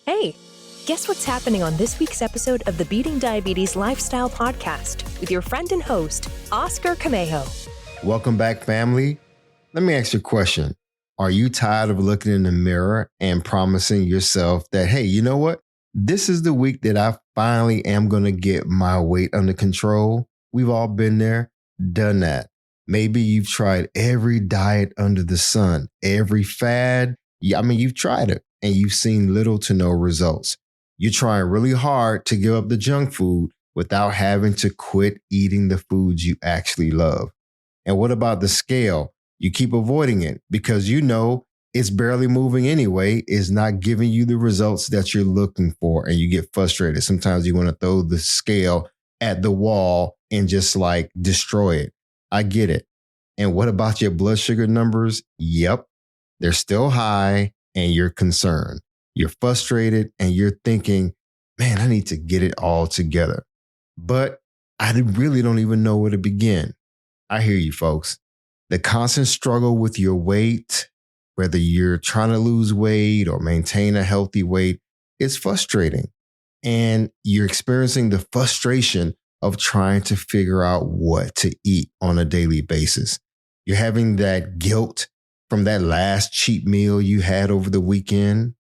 Hey, guess what's happening on this week's episode of the Beating Diabetes Lifestyle Podcast with your friend and host, Oscar Camejo. Welcome back, family. Let me ask you a question. Are you tired of looking in the mirror and promising yourself that, hey, you know what? This is the week that I finally am going to get my weight under control. We've all been there, done that. Maybe you've tried every diet under the sun, every fad. You've tried it and you've seen little to no results. You're trying really hard to give up the junk food without having to quit eating the foods you actually love. And what about the scale? You keep avoiding it because you know it's barely moving anyway, it's not giving you the results that you're looking for, and you get frustrated. Sometimes you want to throw the scale at the wall and just destroy it. I get it. And what about your blood sugar numbers? Yep, they're still high and you're concerned. You're frustrated and you're thinking, man, I need to get it all together. But I really don't even know where to begin. I hear you, folks. The constant struggle with your weight, whether you're trying to lose weight or maintain a healthy weight, is frustrating. And you're experiencing the frustration of trying to figure out what to eat on a daily basis. You're having that guilt from that last cheat meal you had over the weekend,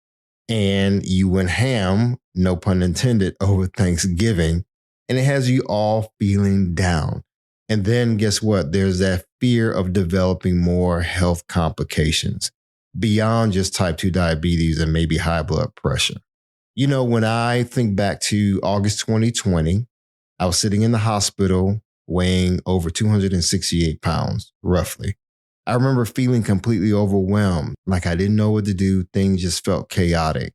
and you went ham, no pun intended, over Thanksgiving, and it has you all feeling down. And then guess what? There's that fear of developing more health complications beyond just type 2 diabetes and maybe high blood pressure. You know, when I think back to August 2020, I was sitting in the hospital weighing over 268 pounds, roughly. I remember feeling completely overwhelmed, like I didn't know what to do. Things just felt chaotic.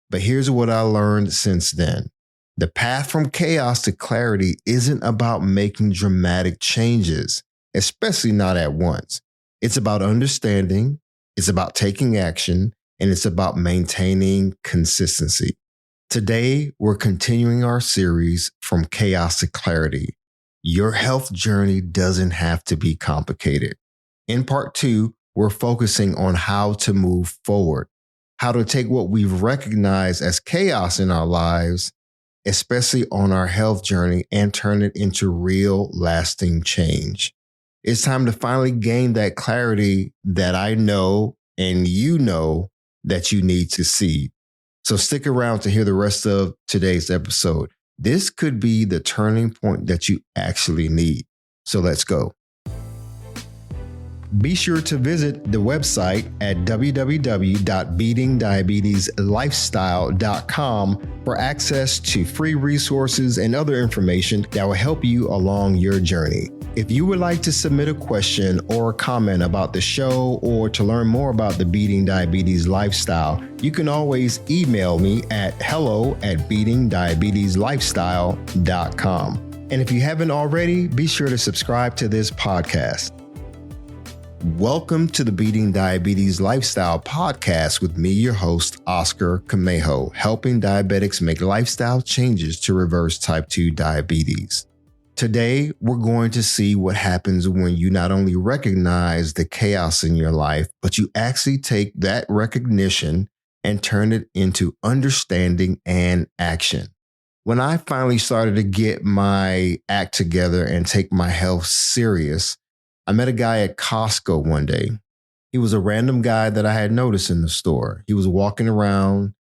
But here's what I learned since then. The path from chaos to clarity isn't about making dramatic changes, especially not at once. It's about understanding, it's about taking action, and it's about maintaining consistency. Today, we're continuing our series From Chaos to Clarity. Your health journey doesn't have to be complicated. In part 2, we're focusing on how to move forward, how to take what we've recognized as chaos in our lives, especially on our health journey, and turn it into real, lasting change. It's time to finally gain that clarity that I know and you know that you need to see. So stick around to hear the rest of today's episode. This could be the turning point that you actually need. So let's go. Be sure to visit the website at www.beatingdiabetieslifestyle.com for access to free resources and other information that will help you along your journey. If you would like to submit a question or a comment about the show or to learn more about the Beating Diabetes Lifestyle, you can always email me at hello@beatingdiabetieslifestyle.com. And if you haven't already, be sure to subscribe to this podcast. Welcome to the Beating Diabetes Lifestyle Podcast with me, your host, Oscar Camejo, helping diabetics make lifestyle changes to reverse type 2 diabetes. Today, we're going to see what happens when you not only recognize the chaos in your life, but you actually take that recognition and turn it into understanding and action. When I finally started to get my act together and take my health serious, I met a guy at Costco one day. He was a random guy that I had noticed in the store. He was walking around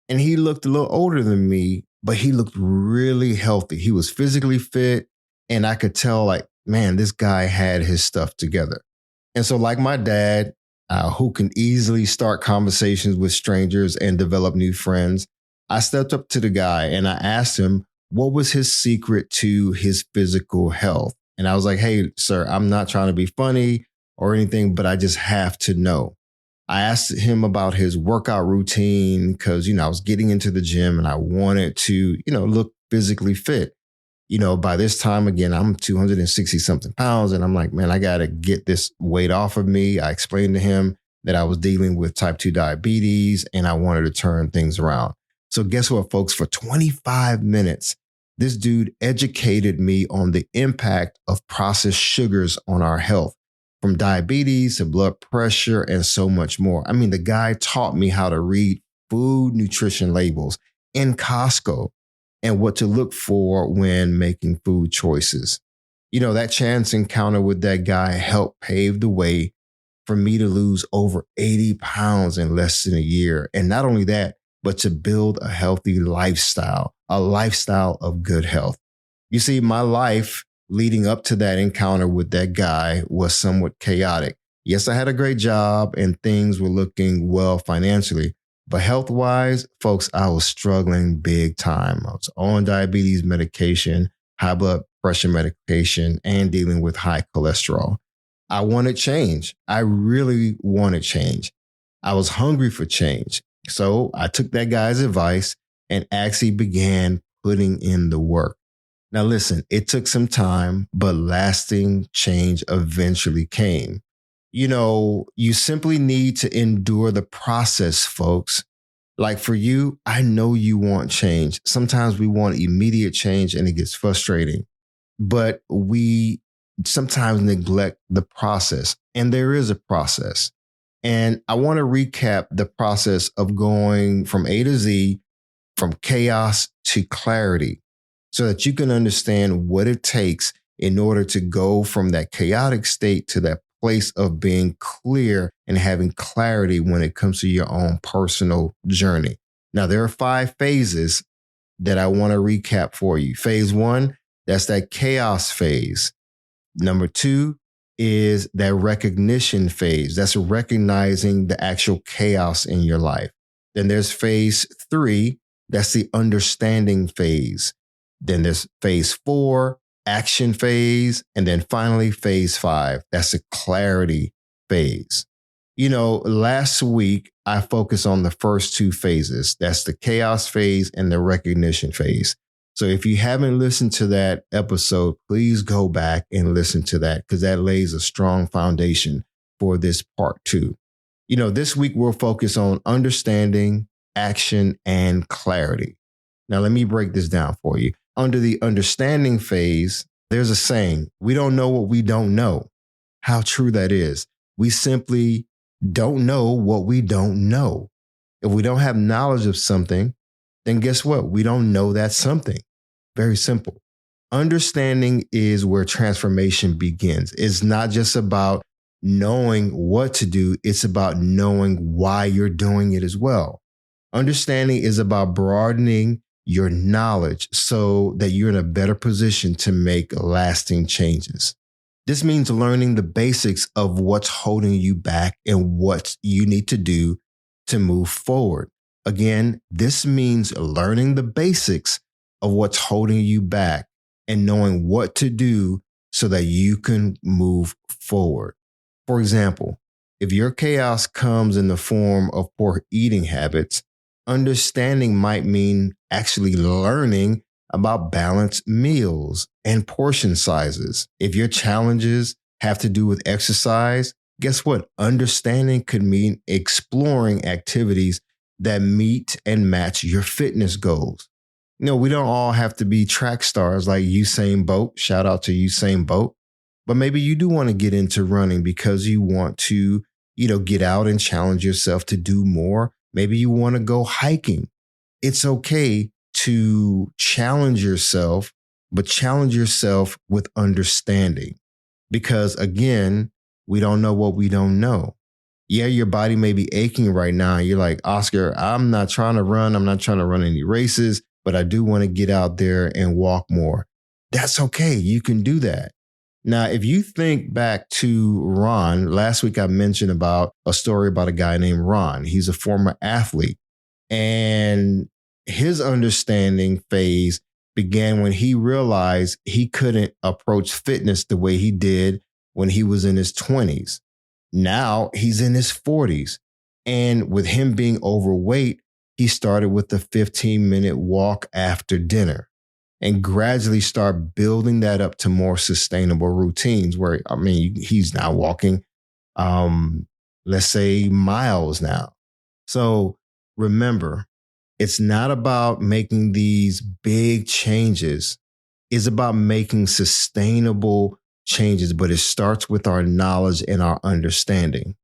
and he looked a little older than me, but he looked really healthy. He was physically fit and I could tell man, this guy had his stuff together. And so like my dad, who can easily start conversations with strangers and develop new friends, I stepped up to the guy and I asked him what was his secret to his physical health. And I was like, hey, sir, I'm not trying to be funny or anything, but I just have to know. I asked him about his workout routine because, I was getting into the gym and I wanted to, look physically fit. By this time, again, I'm 260 something pounds and I'm like, man, I got to get this weight off of me. I explained to him that I was dealing with type 2 diabetes and I wanted to turn things around. So guess what, folks? For 25 minutes, this dude educated me on the impact of processed sugars on our health, from diabetes to blood pressure and so much more. I mean, the guy taught me how to read food nutrition labels in Costco and what to look for when making food choices. That chance encounter with that guy helped pave the way for me to lose over 80 pounds in less than a year. And not only that, but to build a healthy lifestyle, a lifestyle of good health. You see, my life leading up to that encounter with that guy was somewhat chaotic. Yes, I had a great job and things were looking well financially, but health wise, folks, I was struggling big time. I was on diabetes medication, high blood pressure medication, and dealing with high cholesterol. I wanted change. I really wanted change. I was hungry for change. So I took that guy's advice and actually began putting in the work. Now, listen, it took some time, but lasting change eventually came. You simply need to endure the process, folks. Like for you, I know you want change. Sometimes we want immediate change and it gets frustrating, but we sometimes neglect the process. And there is a process. And I want to recap the process of going from A to Z, from chaos to clarity, so that you can understand what it takes in order to go from that chaotic state to that place of being clear and having clarity when it comes to your own personal journey. Now, there are 5 phases that I want to recap for you. Phase 1, that's that chaos phase. Number 2 is that recognition phase. That's recognizing the actual chaos in your life. Then there's phase 3. That's the understanding phase. Then there's phase 4, action phase. And then finally, phase 5. That's the clarity phase. Last week, I focused on the first 2 phases. That's the chaos phase and the recognition phase. So if you haven't listened to that episode, please go back and listen to that because that lays a strong foundation for this part 2. This week we'll focus on understanding, action, and clarity. Now, let me break this down for you. Under the understanding phase, there's a saying, we don't know what we don't know. How true that is. We simply don't know what we don't know. If we don't have knowledge of something, then guess what? We don't know that something. Very simple. Understanding is where transformation begins. It's not just about knowing what to do. It's about knowing why you're doing it as well. Understanding is about broadening your knowledge so that you're in a better position to make lasting changes. This means learning the basics of what's holding you back and what you need to do to move forward. Again, this means learning the basics of what's holding you back and knowing what to do so that you can move forward. For example, if your chaos comes in the form of poor eating habits, understanding might mean actually learning about balanced meals and portion sizes. If your challenges have to do with exercise, guess what? Understanding could mean exploring activities that meet and match your fitness goals. We don't all have to be track stars like Usain Bolt. Shout out to Usain Bolt. But maybe you do want to get into running because you want to, get out and challenge yourself to do more. Maybe you want to go hiking. It's okay to challenge yourself, but challenge yourself with understanding. Because again, we don't know what we don't know. Yeah, your body may be aching right now. You're like, Oscar, I'm not trying to run. I'm not trying to run any races, but I do want to get out there and walk more. That's okay. You can do that. Now, if you think back to Ron, last week I mentioned about a story about a guy named Ron. He's a former athlete. And his understanding phase began when he realized he couldn't approach fitness the way he did when he was in his 20s. Now he's in his 40s. And with him being overweight, he started with the 15-minute walk after dinner and gradually start building that up to more sustainable routines where, he's now walking, let's say miles now. So remember, it's not about making these big changes. It's about making sustainable changes, but it starts with our knowledge and our understanding.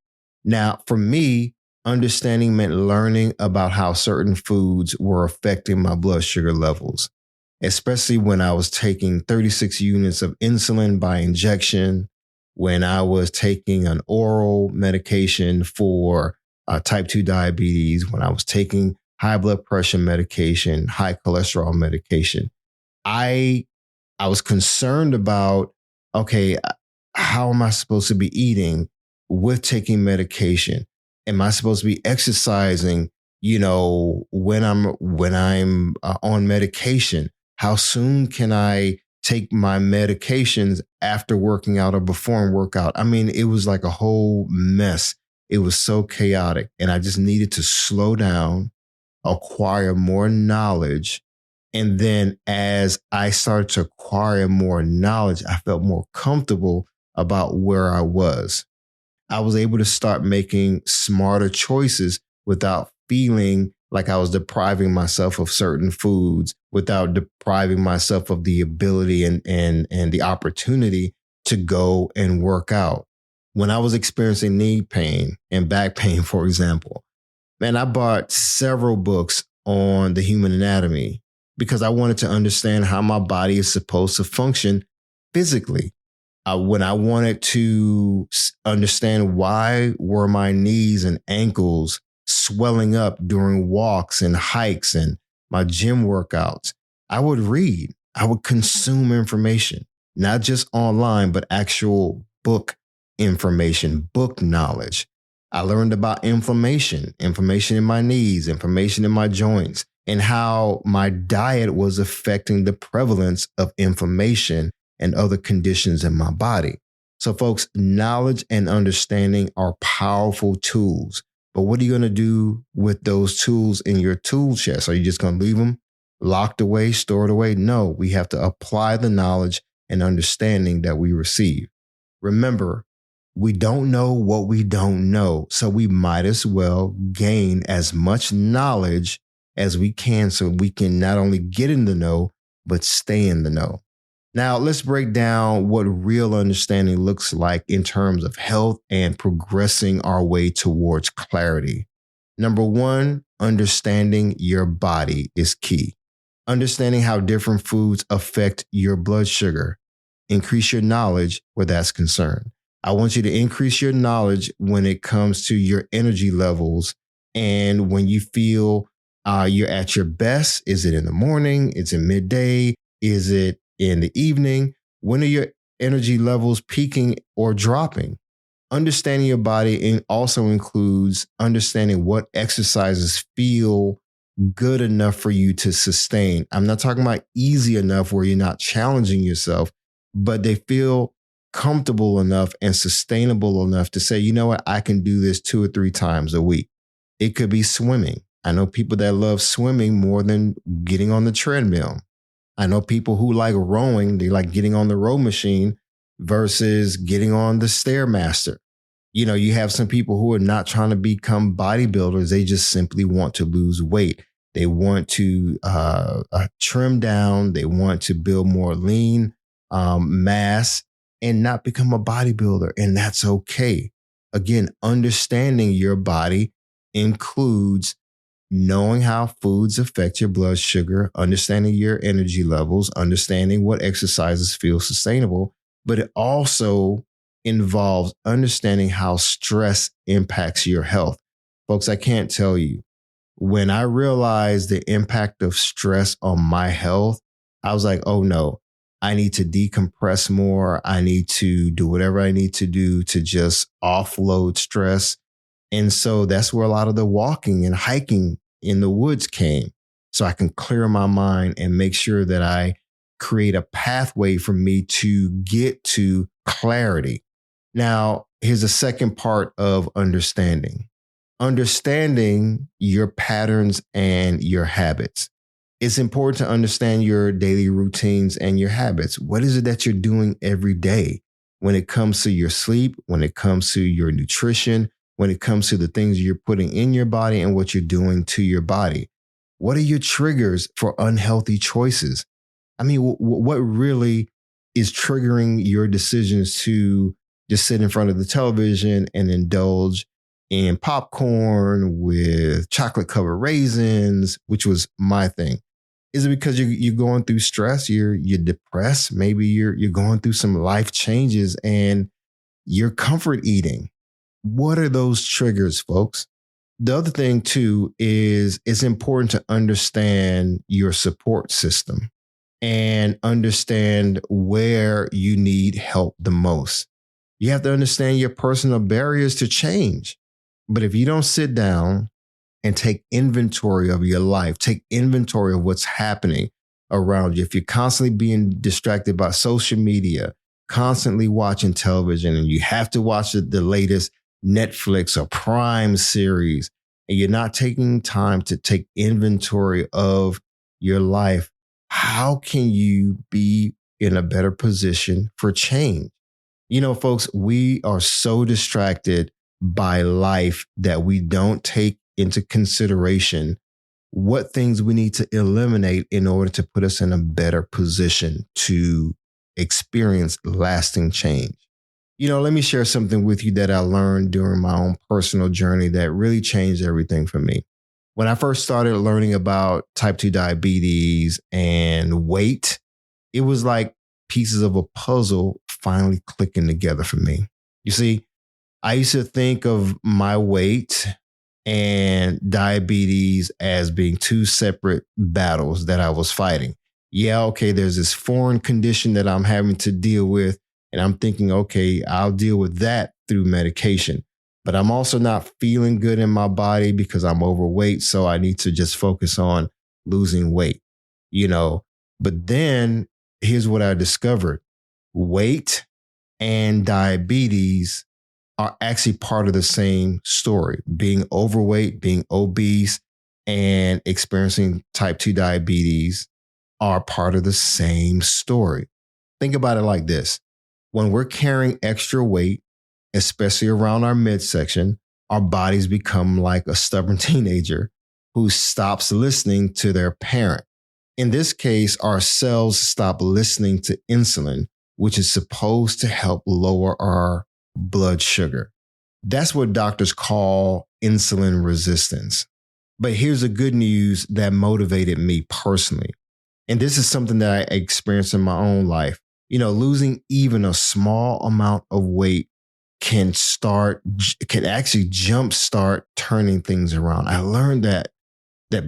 Now, for me, Understanding meant learning about how certain foods were affecting my blood sugar levels, especially when I was taking 36 units of insulin by injection, when I was taking an oral medication for type 2 diabetes, when I was taking high blood pressure medication, high cholesterol medication. I I was concerned about, okay, how am I supposed to be eating with taking medication? Am I supposed to be exercising, when I'm on medication? How soon can I take my medications after working out or before and workout? I mean, it was like a whole mess. It was so chaotic, and I just needed to slow down, acquire more knowledge. And then as I started to acquire more knowledge, I felt more comfortable about where I was. I was able to start making smarter choices without feeling like I was depriving myself of certain foods, without depriving myself of the ability and the opportunity to go and work out. When I was experiencing knee pain and back pain, for example, man, I bought several books on the human anatomy because I wanted to understand how my body is supposed to function physically. When I wanted to understand why were my knees and ankles swelling up during walks and hikes and my gym workouts, I would read, I would consume information, not just online, but actual book information, book knowledge. I learned about inflammation in my knees, inflammation in my joints, and how my diet was affecting the prevalence of inflammation and other conditions in my body. So, folks, knowledge and understanding are powerful tools. But what are you going to do with those tools in your tool chest? Are you just going to leave them locked away, stored away? No, we have to apply the knowledge and understanding that we receive. Remember, we don't know what we don't know. So we might as well gain as much knowledge as we can so we can not only get in the know, but stay in the know. Now, let's break down what real understanding looks like in terms of health and progressing our way towards clarity. Number one, understanding your body is key. Understanding how different foods affect your blood sugar. Increase your knowledge where that's concerned. I want you to increase your knowledge when it comes to your energy levels and when you feel you're at your best. Is it in the morning? Is it midday? Is it in the evening? When are your energy levels peaking or dropping? Understanding your body also includes understanding what exercises feel good enough for you to sustain. I'm not talking about easy enough where you're not challenging yourself, but they feel comfortable enough and sustainable enough to say, you know what, I can do this 2 or 3 times a week. It could be swimming. I know people that love swimming more than getting on the treadmill. I know people who like rowing. They like getting on the row machine versus getting on the Stairmaster. You have some people who are not trying to become bodybuilders. They just simply want to lose weight. They want to trim down. They want to build more lean mass and not become a bodybuilder. And that's okay. Again, understanding your body includes knowing how foods affect your blood sugar, understanding your energy levels, understanding what exercises feel sustainable, but it also involves understanding how stress impacts your health. Folks, I can't tell you, when I realized the impact of stress on my health, I was like, oh no, I need to decompress more. I need to do whatever I need to do to just offload stress. And so that's where a lot of the walking and hiking in the woods came. So I can clear my mind and make sure that I create a pathway for me to get to clarity. Now, here's a second part of understanding. Understanding your patterns and your habits. It's important to understand your daily routines and your habits. What is it that you're doing every day when it comes to your sleep, when it comes to your nutrition, when it comes to the things you're putting in your body and what you're doing to your body? What are your triggers for unhealthy choices? I mean, what really is triggering your decisions to just sit in front of the television and indulge in popcorn with chocolate covered raisins, which was my thing? Is it because you're going through stress? You're depressed. Maybe you're going through some life changes and you're comfort eating. What are those triggers, folks? The other thing too is it's important to understand your support system and understand where you need help the most. You have to understand your personal barriers to change. But if you don't sit down and take inventory of your life, take inventory of what's happening around you, if you're constantly being distracted by social media, constantly watching television, and you have to watch the latest Netflix or Prime series, and you're not taking time to take inventory of your life, how can you be in a better position for change? You know, folks, we are so distracted by life that we don't take into consideration what things we need to eliminate in order to put us in a better position to experience lasting change. You know, let me share something with you that I learned during my own personal journey that really changed everything for me. When I first started learning about type 2 diabetes and weight, it was like pieces of a puzzle finally clicking together for me. You see, I used to think of my weight and diabetes as being two separate battles that I was fighting. Yeah, okay, there's this foreign condition that I'm having to deal with. And I'm thinking, okay, I'll deal with that through medication. But I'm also not feeling good in my body because I'm overweight. So I need to just focus on losing weight, you know. But then here's what I discovered: weight and diabetes are actually part of the same story. Being overweight, being obese, and experiencing type 2 diabetes are part of the same story. Think about it like this. When we're carrying extra weight, especially around our midsection, our bodies become like a stubborn teenager who stops listening to their parent. In this case, our cells stop listening to insulin, which is supposed to help lower our blood sugar. That's what doctors call insulin resistance. But here's the good news that motivated me personally. And this is something that I experienced in my own life. You know, losing even a small amount of weight can actually jumpstart turning things around. I learned that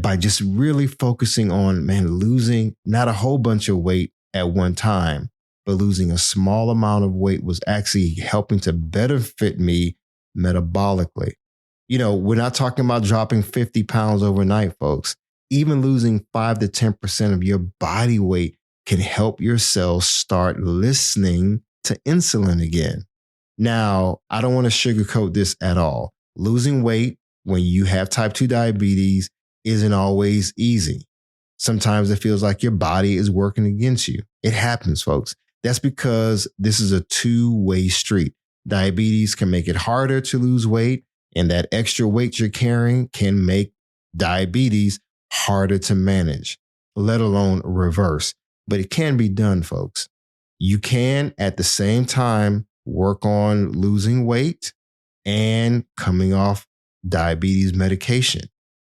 by just really focusing on, losing not a whole bunch of weight at one time, but losing a small amount of weight was actually helping to better fit me metabolically. You know, we're not talking about dropping 50 pounds overnight, folks. Even losing 5 to 10% of your body weight can help your cells start listening to insulin again. Now, I don't want to sugarcoat this at all. Losing weight when you have type 2 diabetes isn't always easy. Sometimes it feels like your body is working against you. It happens, folks. That's because this is a two-way street. Diabetes can make it harder to lose weight, and that extra weight you're carrying can make diabetes harder to manage, let alone reverse. But it can be done, folks. You can, at the same time, work on losing weight and coming off diabetes medication.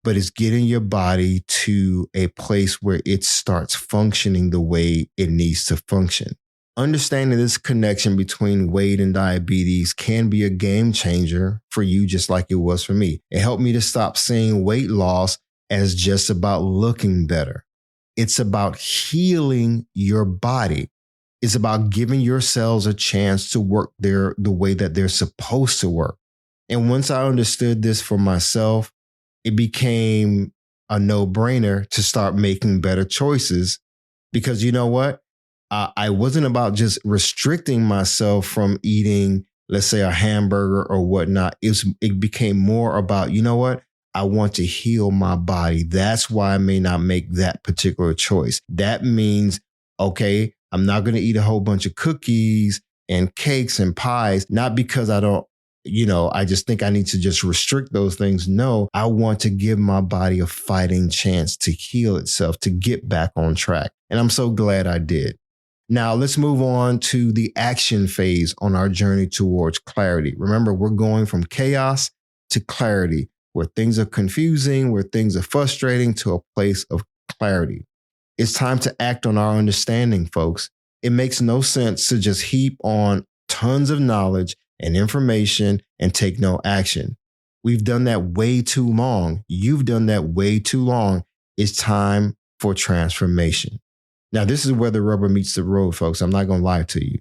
But it's getting your body to a place where it starts functioning the way it needs to function. Understanding this connection between weight and diabetes can be a game changer for you, just like it was for me. It helped me to stop seeing weight loss as just about looking better. It's about healing your body. It's about giving your cells a chance to work the way that they're supposed to work. And once I understood this for myself, it became a no-brainer to start making better choices, because you know what? I wasn't about just restricting myself from eating, let's say, a hamburger or whatnot. It became more about, you know what? I want to heal my body. That's why I may not make that particular choice. That means, okay, I'm not going to eat a whole bunch of cookies and cakes and pies, not because I don't, I just think I need to just restrict those things. No, I want to give my body a fighting chance to heal itself, to get back on track. And I'm so glad I did. Now, let's move on to the action phase on our journey towards clarity. Remember, we're going from chaos to clarity, where things are confusing, where things are frustrating, to a place of clarity. It's time to act on our understanding, folks. It makes no sense to just heap on tons of knowledge and information and take no action. We've done that way too long. You've done that way too long. It's time for transformation. Now, this is where the rubber meets the road, folks. I'm not going to lie to you.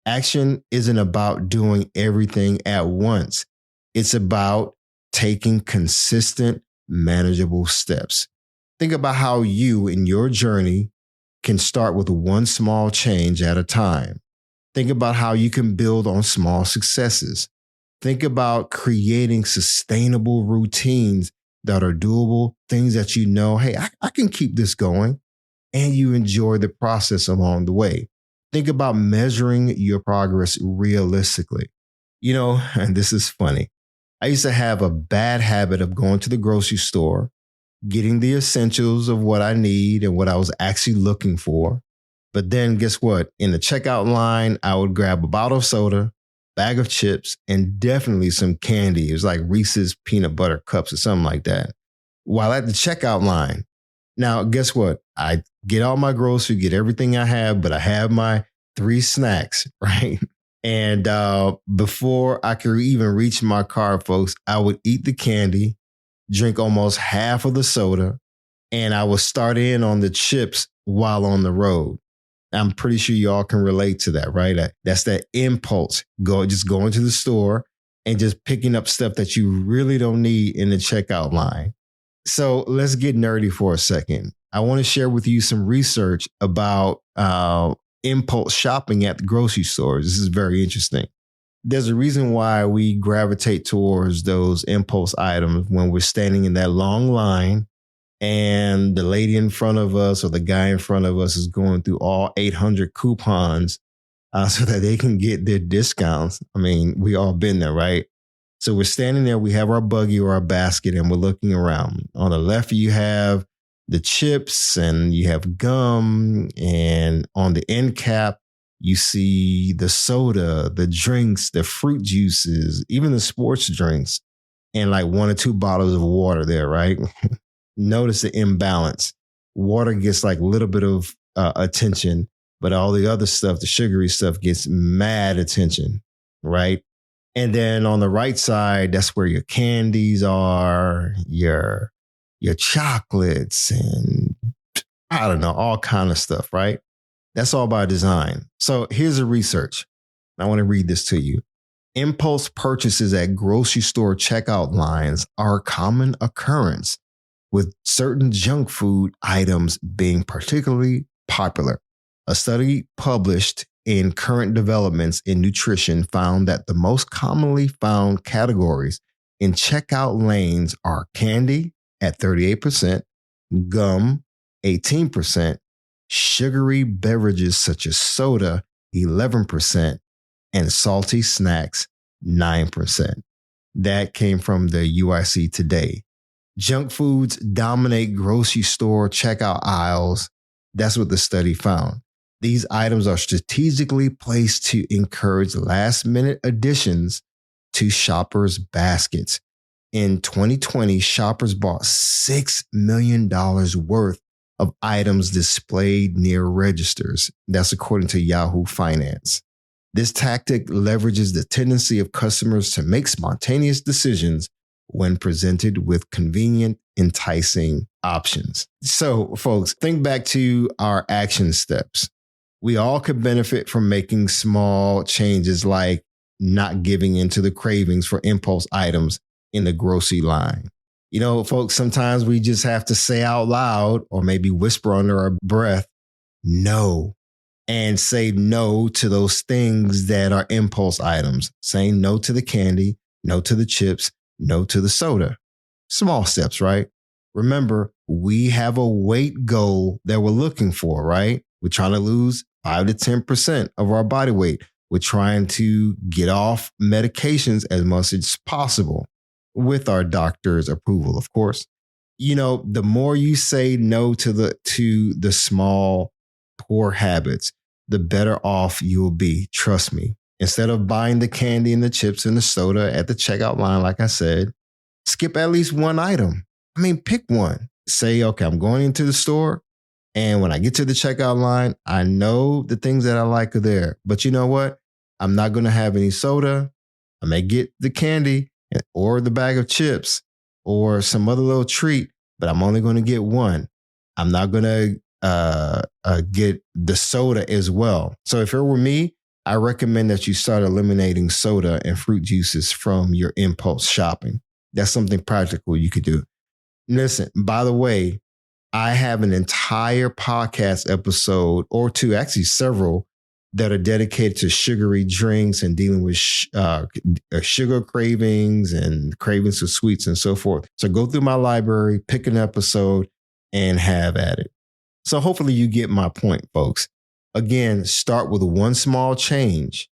Action isn't about doing everything at once. It's about taking consistent, manageable steps. Think about how you in your journey can start with one small change at a time. Think about how you can build on small successes. Think about creating sustainable routines that are doable, things that you know, hey, I can keep this going, and you enjoy the process along the way. Think about measuring your progress realistically. You know, and this is funny. I used to have a bad habit of going to the grocery store, getting the essentials of what I need and what I was actually looking for. But then guess what? In the checkout line, I would grab a bottle of soda, bag of chips, and definitely some candy. It was like Reese's peanut butter cups or something like that. While at the checkout line, now guess what? I get all my groceries, get everything I have, but I have my 3 snacks, right? And before I could even reach my car, folks, I would eat the candy, drink almost half of the soda, and I would start in on the chips while on the road. I'm pretty sure y'all can relate to that, right? That's that impulse. Just going to the store and just picking up stuff that you really don't need in the checkout line. So let's get nerdy for a second. I want to share with you some research about impulse shopping at the grocery stores. This is very interesting. There's a reason why we gravitate towards those impulse items when we're standing in that long line and the lady in front of us or the guy in front of us is going through all 800 coupons so that they can get their discounts. I mean, we all been there, right? So we're standing there, we have our buggy or our basket, and we're looking around. On the left, you have the chips and you have gum, and on the end cap, you see the soda, the drinks, the fruit juices, even the sports drinks, and like 1 or 2 bottles of water there, right? Notice the imbalance. Water gets like a little bit of attention, but all the other stuff, the sugary stuff, gets mad attention, right? And then on the right side, that's where your candies are, your chocolates, and I don't know, all kind of stuff, right? That's all by design. So here's the research. I want to read this to you. Impulse purchases at grocery store checkout lines are a common occurrence, with certain junk food items being particularly popular. A study published in Current Developments in Nutrition found that the most commonly found categories in checkout lanes are candy at 38%, gum 18%, sugary beverages such as soda 11%, and salty snacks 9%. That came from the UIC Today. Junk foods dominate grocery store checkout aisles. That's what the study found. These items are strategically placed to encourage last-minute additions to shoppers' baskets. In 2020, shoppers bought $6 million worth of items displayed near registers. That's according to Yahoo Finance. This tactic leverages the tendency of customers to make spontaneous decisions when presented with convenient, enticing options. So, folks, think back to our action steps. We all could benefit from making small changes like not giving into the cravings for impulse items in the grocery line. You know, folks, sometimes we just have to say out loud or maybe whisper under our breath, no, and say no to those things that are impulse items. Saying no to the candy, no to the chips, no to the soda. Small steps, right? Remember, we have a weight goal that we're looking for, right? We're trying to lose 5 to 10% of our body weight. We're trying to get off medications as much as possible with our doctor's approval, of course. You know, the more you say no to the small, poor habits, the better off you'll be. Trust me. Instead of buying the candy and the chips and the soda at the checkout line, like I said, Skip at least one item. I mean, pick one. Say, okay, I'm going into the store. And when I get to the checkout line, I know the things that I like are there. But you know what? I'm not going to have any soda. I may get the candy or the bag of chips or some other little treat, but I'm only going to get one. I'm not going to get the soda as well. So if it were me, I recommend that you start eliminating soda and fruit juices from your impulse shopping. That's something practical you could do. Listen, by the way, I have an entire podcast episode or two, actually several, that are dedicated to sugary drinks and dealing with sugar cravings and cravings for sweets and so forth. So go through my library, pick an episode, and have at it. So hopefully you get my point, folks. Again, start with one small change.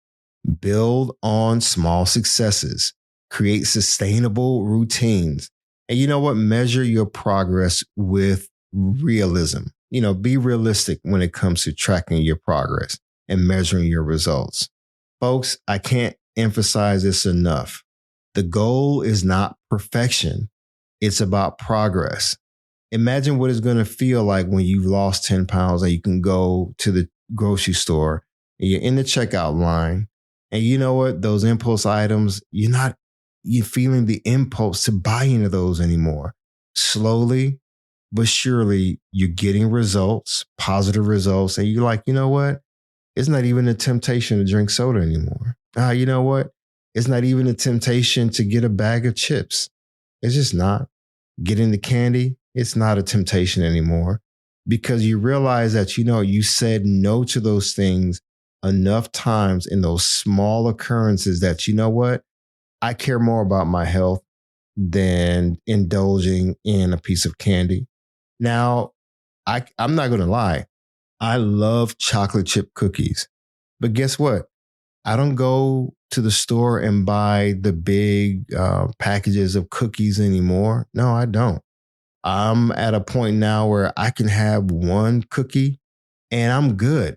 Build on small successes. Create sustainable routines. And you know what? Measure your progress with realism. Be realistic when it comes to tracking your progress and measuring your results. Folks, I can't emphasize this enough. The goal is not perfection. It's about progress. Imagine what it's going to feel like when you've lost 10 pounds and you can go to the grocery store and you're in the checkout line. And you know what? Those impulse items, you're feeling the impulse to buy into those anymore. Slowly but surely, you're getting results, positive results. And you're like, you know what? It's not even a temptation to drink soda anymore. You know what? It's not even a temptation to get a bag of chips. It's just not. Getting the candy, it's not a temptation anymore because you realize that, you said no to those things enough times in those small occurrences that, you know what? I care more about my health than indulging in a piece of candy. Now, I'm not going to lie. I love chocolate chip cookies. But guess what? I don't go to the store and buy the big packages of cookies anymore. No, I don't. I'm at a point now where I can have one cookie and I'm good.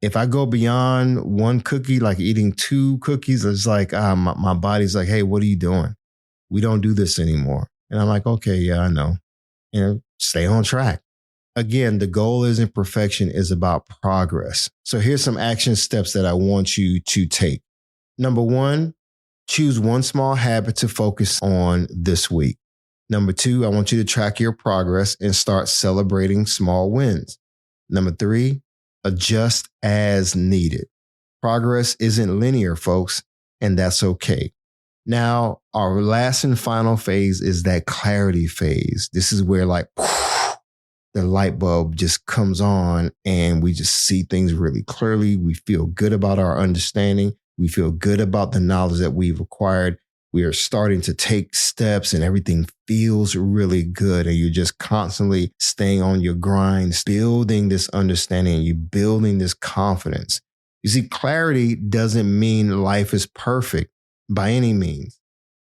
If I go beyond one cookie, like eating two cookies, it's like my body's like, hey, what are you doing? We don't do this anymore. And I'm like, okay, yeah, I know. Stay on track. Again, the goal isn't perfection, it's about progress. So here's some action steps that I want you to take. Number one, choose one small habit to focus on this week. Number two, I want you to track your progress and start celebrating small wins. Number three, adjust as needed. Progress isn't linear, folks, and that's okay. Now, our last and final phase is that clarity phase. This is where the light bulb just comes on and we just see things really clearly. We feel good about our understanding. We feel good about the knowledge that we've acquired. We are starting to take steps and everything feels really good. And you're just constantly staying on your grind, building this understanding, you're building this confidence. You see, clarity doesn't mean life is perfect by any means.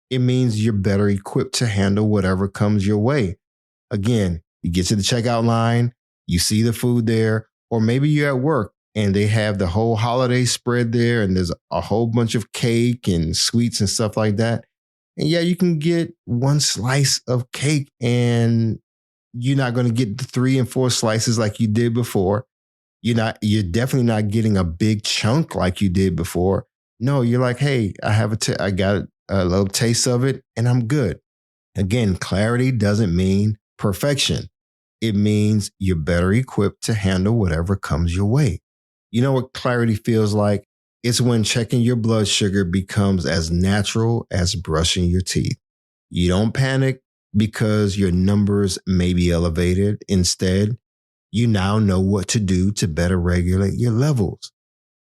It means you're better equipped to handle whatever comes your way. Again, you get to the checkout line, you see the food there, or maybe you're at work and they have the whole holiday spread there and there's a whole bunch of cake and sweets and stuff like that. And yeah, you can get one slice of cake and you're not going to get the 3 and 4 slices like you did before. You're definitely not getting a big chunk like you did before. No, you're like, hey, I got a little taste of it and I'm good. Again, clarity doesn't mean perfection. It means you're better equipped to handle whatever comes your way. You know what clarity feels like? It's when checking your blood sugar becomes as natural as brushing your teeth. You don't panic because your numbers may be elevated. Instead, you now know what to do to better regulate your levels.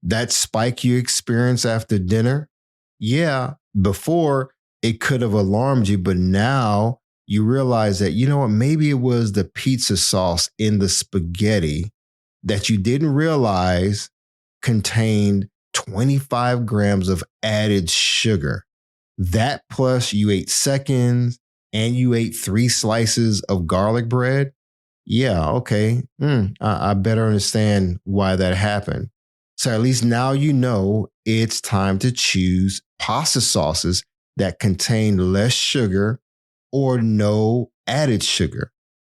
That spike you experience after dinner, yeah, before it could have alarmed you, but now you realize that, you know what, maybe it was the pizza sauce in the spaghetti that you didn't realize contained 25 grams of added sugar. That plus you ate seconds and you ate 3 slices of garlic bread. Yeah, okay. I better understand why that happened. So at least now you know it's time to choose pasta sauces that contain less sugar or no added sugar,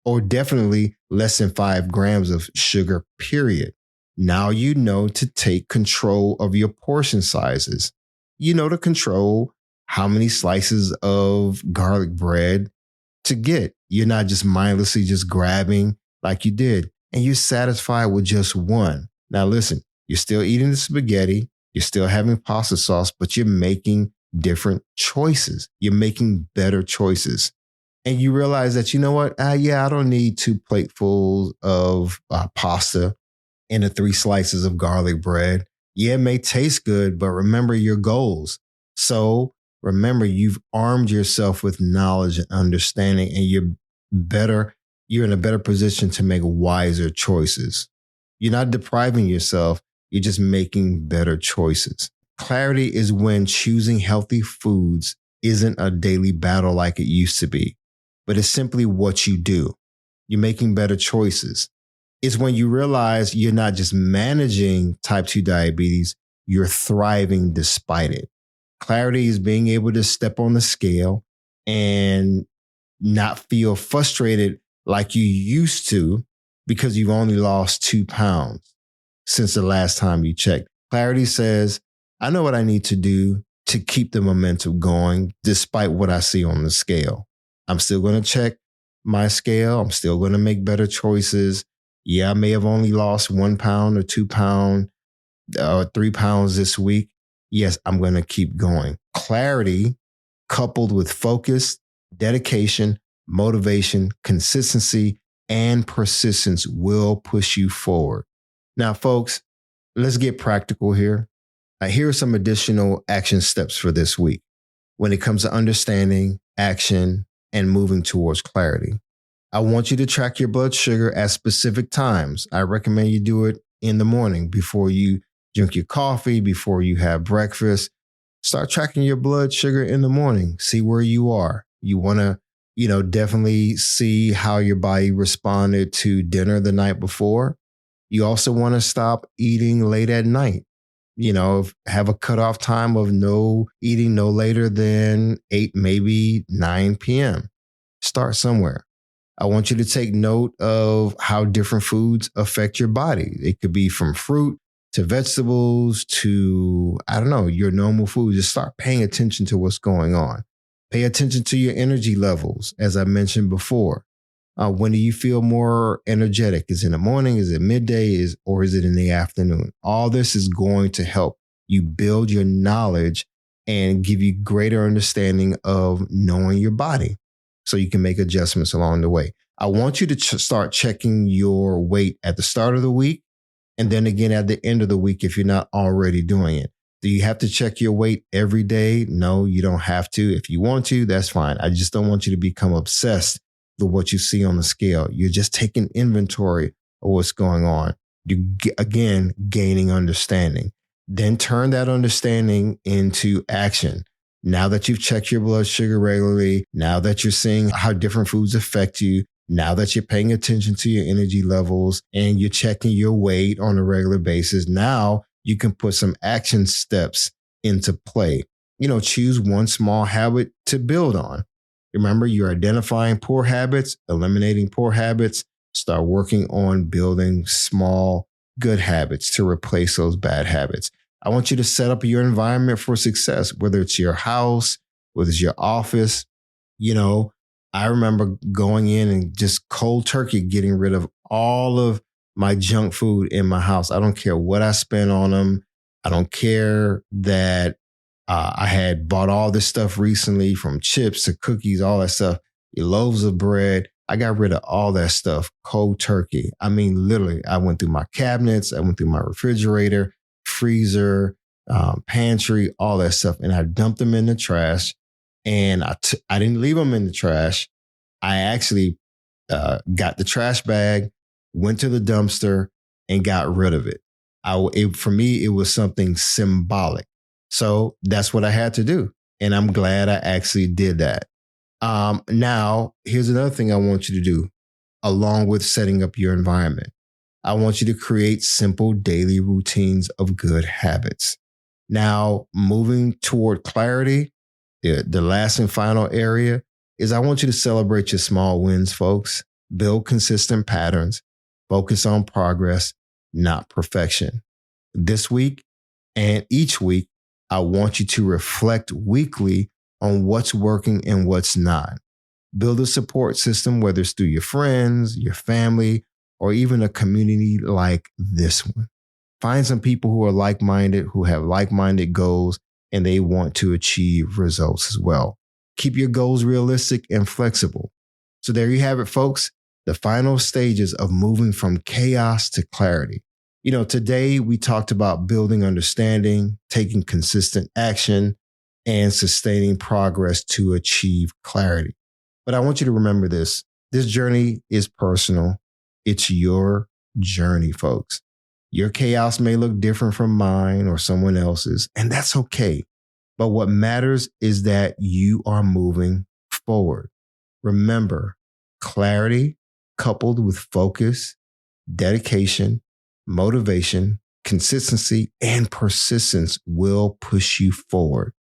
or definitely less than 5 grams of sugar, period. Now you know to take control of your portion sizes. You know to control how many slices of garlic bread to get. You're not just mindlessly just grabbing like you did, and you're satisfied with just one. Now, listen, you're still eating the spaghetti, you're still having pasta sauce, but you're making different choices. You're making better choices. And you realize that, you know what? Yeah, I don't need 2 platefuls of pasta and the 3 slices of garlic bread. Yeah, it may taste good, but remember your goals. So remember, you've armed yourself with knowledge and understanding, and you're in a better position to make wiser choices. You're not depriving yourself, you're just making better choices. Clarity is when choosing healthy foods isn't a daily battle like it used to be, but it's simply what you do. You're making better choices. It's when you realize you're not just managing type 2 diabetes, you're thriving despite it. Clarity is being able to step on the scale and not feel frustrated like you used to because you've only lost 2 pounds since the last time you checked. Clarity says, I know what I need to do to keep the momentum going despite what I see on the scale. I'm still going to check my scale. I'm still going to make better choices. Yeah, I may have only lost 1 pound or 2 pounds or 3 pounds this week. Yes, I'm going to keep going. Clarity coupled with focus, dedication, motivation, consistency, and persistence will push you forward. Now, folks, let's get practical here. Here are some additional action steps for this week when it comes to understanding, action, and moving towards clarity. I want you to track your blood sugar at specific times. I recommend you do it in the morning before you drink your coffee, before you have breakfast. Start tracking your blood sugar in the morning. See where you are. You want to, definitely see how your body responded to dinner the night before. You also want to stop eating late at night. Have a cutoff time of no eating no later than 8, maybe 9 p.m. Start somewhere. I want you to take note of how different foods affect your body. It could be from fruit to vegetables to, your normal food. Just start paying attention to what's going on. Pay attention to your energy levels, as I mentioned before. When do you feel more energetic? Is it in the morning? Is it midday? Or is it in the afternoon? All this is going to help you build your knowledge and give you greater understanding of knowing your body so you can make adjustments along the way. I want you to start checking your weight at the start of the week and then again at the end of the week if you're not already doing it. Do you have to check your weight every day? No, you don't have to. If you want to, that's fine. I just don't want you to become obsessed with what you see on the scale. You're just taking inventory of what's going on. You again gaining understanding. Then turn that understanding into action. Now that you've checked your blood sugar regularly, now that you're seeing how different foods affect you, now that you're paying attention to your energy levels and you're checking your weight on a regular basis, now you can put some action steps into play. Choose one small habit to build on. Remember, you're identifying poor habits, eliminating poor habits, start working on building small good habits to replace those bad habits. I want you to set up your environment for success, whether it's your house, whether it's your office. I remember going in and just cold turkey, getting rid of all of my junk food in my house. I don't care what I spent on them. I don't care that I had bought all this stuff recently, from chips to cookies, all that stuff, loaves of bread. I got rid of all that stuff cold turkey. I mean, literally, I went through my cabinets. I went through my refrigerator, freezer, pantry, all that stuff. And I dumped them in the trash. And I didn't leave them in the trash. I actually got the trash bag, went to the dumpster, and got rid of it. For me, it was something symbolic. So that's what I had to do. And I'm glad I actually did that. Now, here's another thing I want you to do, along with setting up your environment. I want you to create simple daily routines of good habits. Now, moving toward clarity, the last and final area, is I want you to celebrate your small wins, folks. Build consistent patterns. Focus on progress, not perfection. This week and each week, I want you to reflect weekly on what's working and what's not. Build a support system, whether it's through your friends, your family, or even a community like this one. Find some people who are like-minded, who have like-minded goals, and they want to achieve results as well. Keep your goals realistic and flexible. So there you have it, folks. The final stages of moving from chaos to clarity. Today we talked about building understanding, taking consistent action, and sustaining progress to achieve clarity. But I want you to remember this. This journey is personal. It's your journey, folks. Your chaos may look different from mine or someone else's, and that's okay. But what matters is that you are moving forward. Remember, clarity coupled with focus, dedication, motivation, consistency, and persistence will push you forward.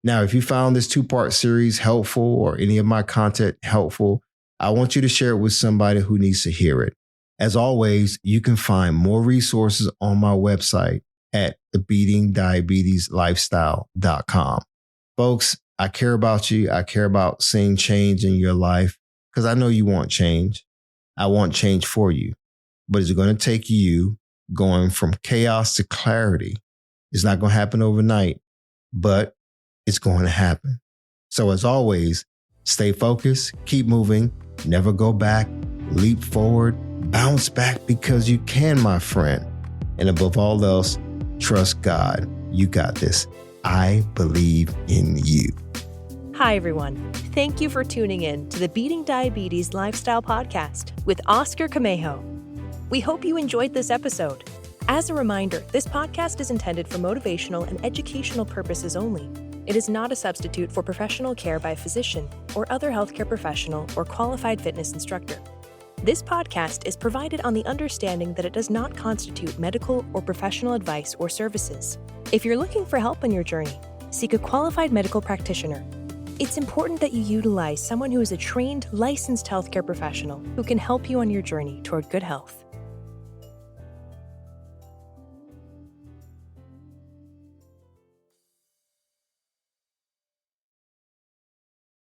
Now, if you found this 2-part series helpful or any of my content helpful, I want you to share it with somebody who needs to hear it. As always, you can find more resources on my website at thebeatingdiabetieslifestyle.com. Folks, I care about you. I care about seeing change in your life because I know you want change. I want change for you, but it's going to take you going from chaos to clarity. It's not going to happen overnight, but it's going to happen. So as always, stay focused, keep moving, never go back, leap forward, bounce back because you can, my friend. And above all else, trust God. You got this. I believe in you. Hi, everyone. Thank you for tuning in to the Beating Diabetes Lifestyle Podcast with Oscar Camejo. We hope you enjoyed this episode. As a reminder, this podcast is intended for motivational and educational purposes only. It is not a substitute for professional care by a physician or other healthcare professional or qualified fitness instructor. This podcast is provided on the understanding that it does not constitute medical or professional advice or services. If you're looking for help on your journey, seek a qualified medical practitioner. It's important that you utilize someone who is a trained, licensed healthcare professional who can help you on your journey toward good health.